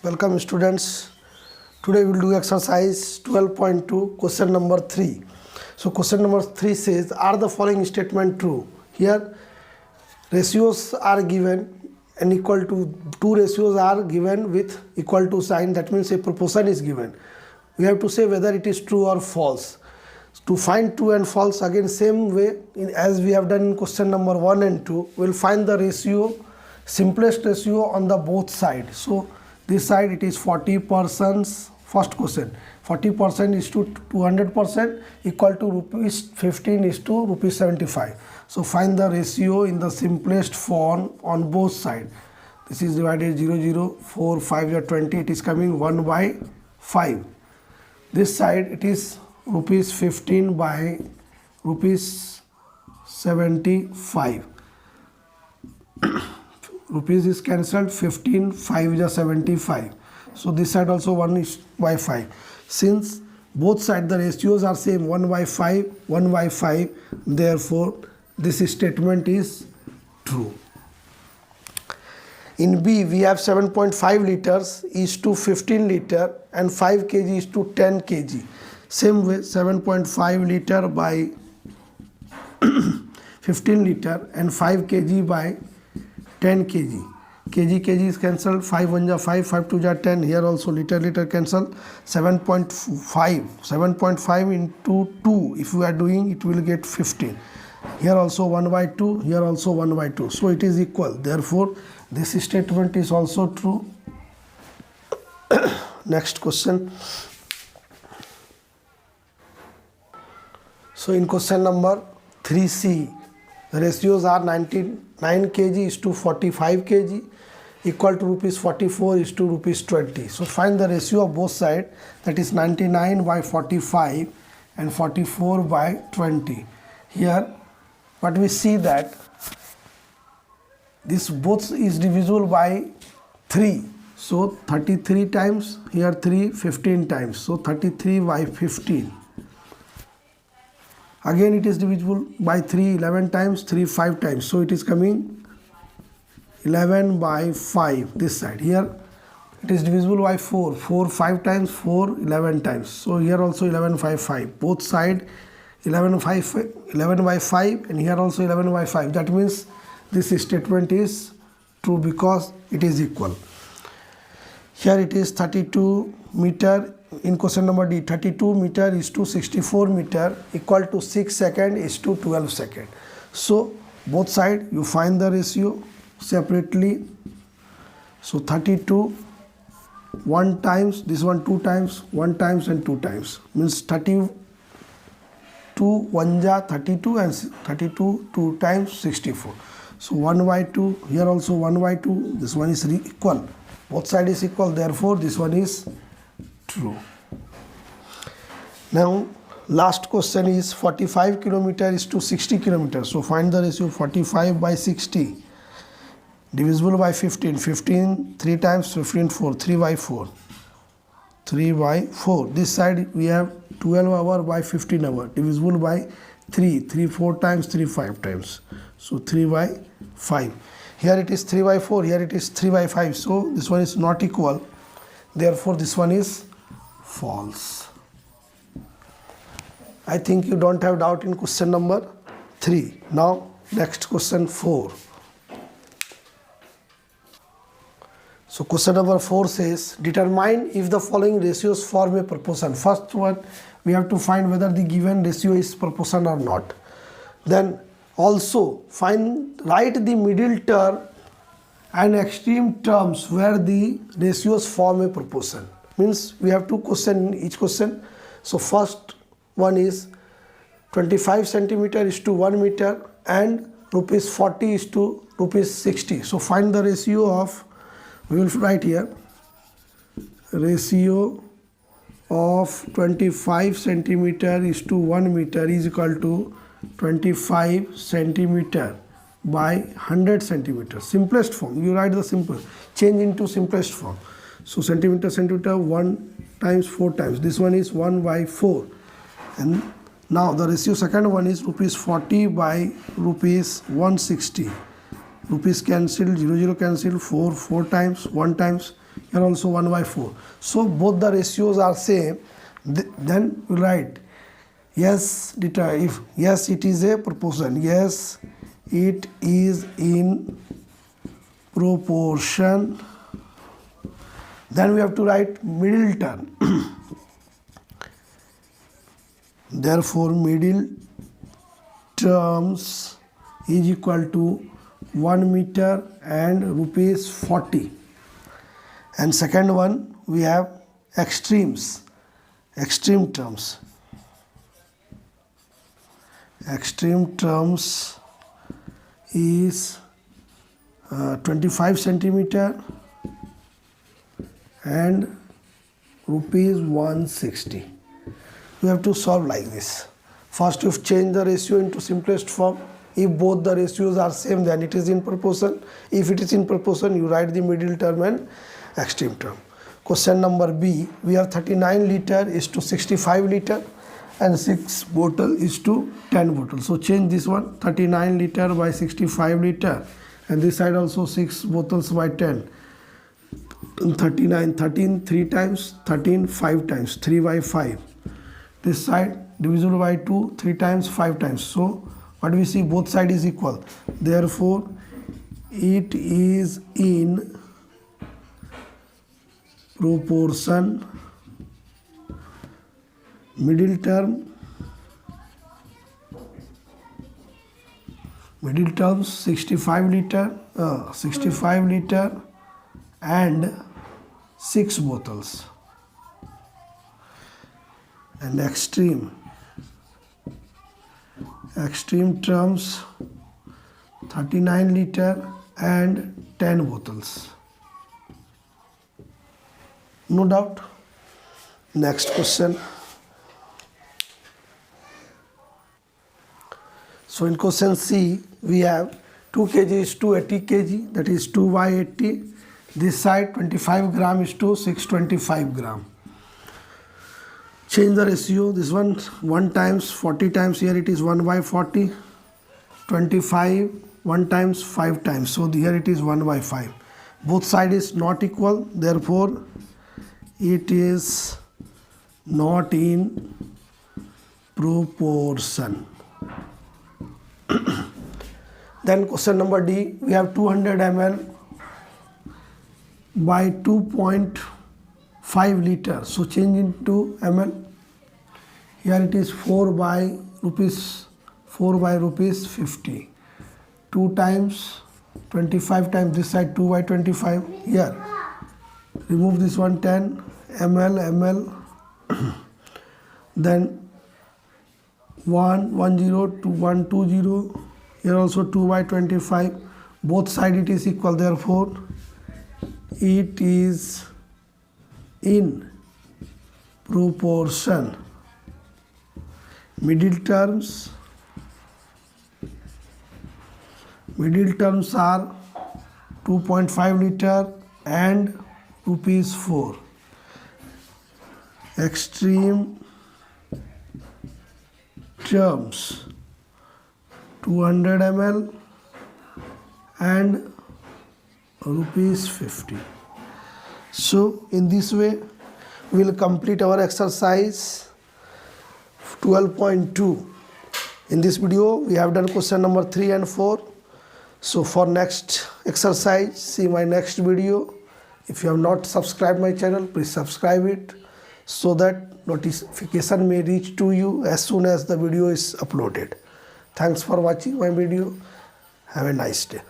Welcome students. Today we will do exercise 12.2 question number 3. So question number 3 says, are the following statement true? Here ratios are given and equal to, two ratios are given with equal to sign, that means a proportion is given. We have to say whether it is true or false. To find true and false, again same way as we have done in question number 1 and 2, we will find the ratio, simplest ratio on the both sides. So this side it is 40%, first question, 40% is to 200% equal to rupees 15 is to rupees 75. So find the ratio in the simplest form on both sides. This is divided 0, 0, 4, 5, or 20, it is coming 1 by 5. This side it is rupees 15 by rupees 75. Rupees is cancelled, 15, 5 is 75. So this side also 1 is by 5. Since both sides the ratios are same, 1 by 5, 1 by 5, therefore this statement is true. In B, we have 7.5 liters is to 15 liter and 5 kg is to 10 kg. Same way, 7.5 liter by 15 liter and 5 kg by 10 kg. Kg is cancelled, 5 1 ja 5, 5 2 ja 10. Here also liter cancel. 7.5 into 2, if we are doing, it will get 15. Here also 1 by 2, here also 1 by 2. So it is equal. Therefore, this statement is also true. Next question. So in question number 3C, the ratios are 99 kg is to 45 kg equal to rupees 44 is to rupees 20. So find the ratio of both sides, that is 99 by 45 and 44 by 20. Here what we see that this both is divisible by 3. So 33 times, here 3, 15 times. So 33 by 15. Again it is divisible by 3 11 times, 3 5 times. So it is coming 11 by 5 this side. Here it is divisible by 4 5 times, 4 11 times. So here also 11 by 5. Both side 11 by 5 and here also 11 by 5. That means this statement is true because it is equal. Here it is 32 meter. In question number D, 32 meter is to 64 meter equal to 6 second is to 12 second. So both side you find the ratio separately. So 32 1 times, this one 2 times, 1 times and 2 times, means 32 1 ja 32 and 32 2 times 64. So 1 by 2, here also 1 by 2, this one is equal, both side is equal, therefore this one is true. Now last question is 45 kilometer is to 60 kilometers. So find the ratio 45 by 60 divisible by 15. 15 3 times, 15 4, 3 by 4. 3 by 4. This side we have 12 hour by 15 hour divisible by 3. 3 4 times, 3 5 times. So 3 by 5. Here it is 3 by 4, here it is 3 by 5. So this one is not equal. Therefore this one is false. I think you don't have doubt in question number 3. Now next question 4. So question number 4 says, determine if the following ratios form a proportion. First one, we have to find whether the given ratio is proportion or not. Then also write the middle term and extreme terms where the ratios form a proportion. Means we have two questions in each question. So first one is 25 centimeter is to 1 meter and rupees 40 is to rupees 60. So find the ratio of, we will write here, ratio of 25 centimeter is to 1 meter is equal to 25 centimeter by 100 centimeter. Simplest form, you write the simple, change into simplest form. So centimeter 1 times 4 times. This one is 1 by 4. And now the ratio second one is rupees 40 by rupees 160. Rupees cancelled, 0 0 cancelled, 4 times, 1 times. here also 1 by 4. So both the ratios are same. Then we write yes, if yes it is a proportion, yes it is in proportion. Then we have to write middle term. Therefore middle terms is equal to 1 meter and rupees 40. And second one, we have extremes, extreme terms. Extreme terms is 25 centimeter and rupees 160. We have to solve like this. First, you change the ratio into simplest form. If both the ratios are same, then it is in proportion. If it is in proportion, you write the middle term and extreme term. Question number B, we have 39 liter is to 65 liter and 6 bottle is to 10 bottle. So change this one, 39 liter by 65 liter, and this side also 6 bottles by 10. 39, 13 3 times, 13 5 times, 3 by 5. This side divisible by 2, 3 times, 5 times. So what we see, both side is equal. Therefore it is in proportion. Middle term 65 liter and 6 bottles. And extreme terms 39 liter and 10 bottles. No doubt. Next question. So in question C, we have 2 kg is to 80 kg, that is 2 by 80. This side 25 gram is to 625 gram. Change the ratio. This one 1 times 40 times, here it is 1 by 40. 25 1 times 5 times, so here it is 1 by 5. Both side is not equal, therefore it is not in proportion. Then question number D, we have 200 ml by 2.5 liter. So change into ml. Here it is 4 by rupees 50. 2 times 25 times, this side 2 by 25. Here remove this one, 10 ml. Then 110 to 120. Here also 2 by 25. Both side it is equal, therefore it is in proportion. Middle terms are 2.5 liter and rupees 4. Extreme terms 200 ml and rupees 50. So in this way we will complete our exercise 12.2. In this video we have done question number 3 and 4. So for next exercise, see my next video. If you have not subscribed my channel, please subscribe it so that notification may reach to you as soon as the video is uploaded. Thanks for watching my video. Have a nice day.